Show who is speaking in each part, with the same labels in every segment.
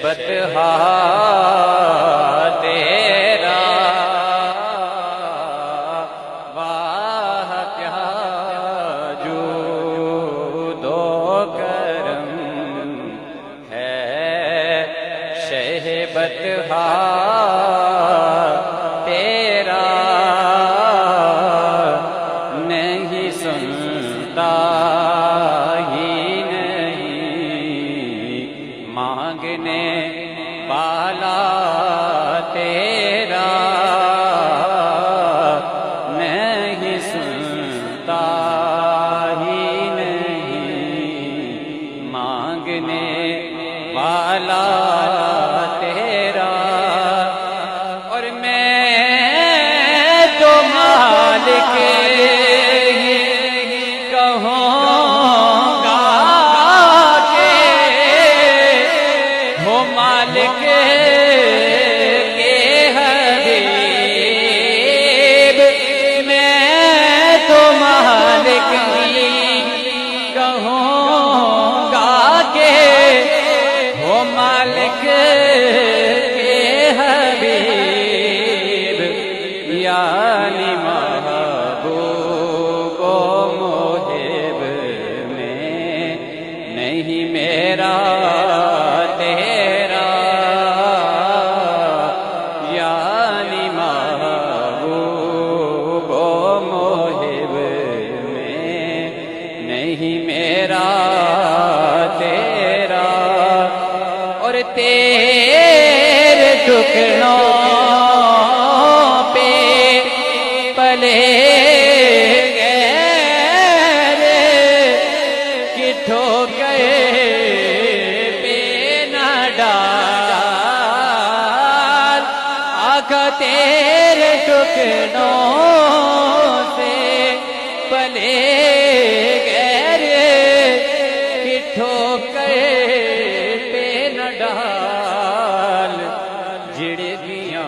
Speaker 1: بطحا تیرا واہ کیا جود و کرم ہے شہ بطحا تیرا نہیں سنتا مانگنے والا تیرا نہیں سنتا ہی نہیں مانگنے والا تیرا اور میں تو مالک مالک کے حبیب میں تو مالک کہوں گا کہ ہو مالک کے حبیب یعنی محبوب و محب میں نہیں میرا نہیں میرا تیرا اور تیرے ٹکڑوں پہ پلے گئے کہ ٹھوکر پہ نہ ڈال آقا تیرے ٹکڑوں سے پلے ٹھوکر پہ نہ ڈال جڑیاں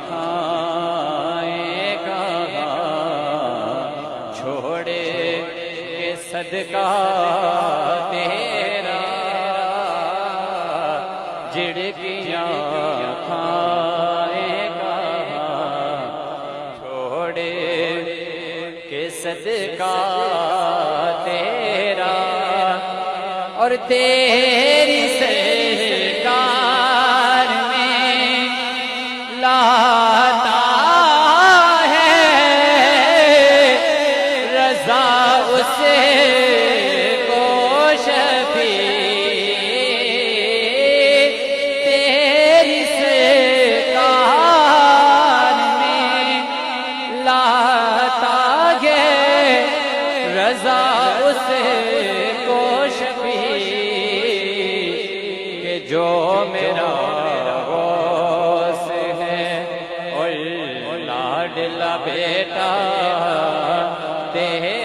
Speaker 1: کھائے کہاں چھوڑے کے صدقہ تیرا جڑیاں کھائے کہاں چھوڑے کے صدقہ تیرا اور تیری سرکار میں لاتا ہے رضا اسے کو شفیع تیری سرکار میں لاتا ہے رضا اسے کو شفیع جو میرا غوث ہے اور لاڈلا بیٹا تیرا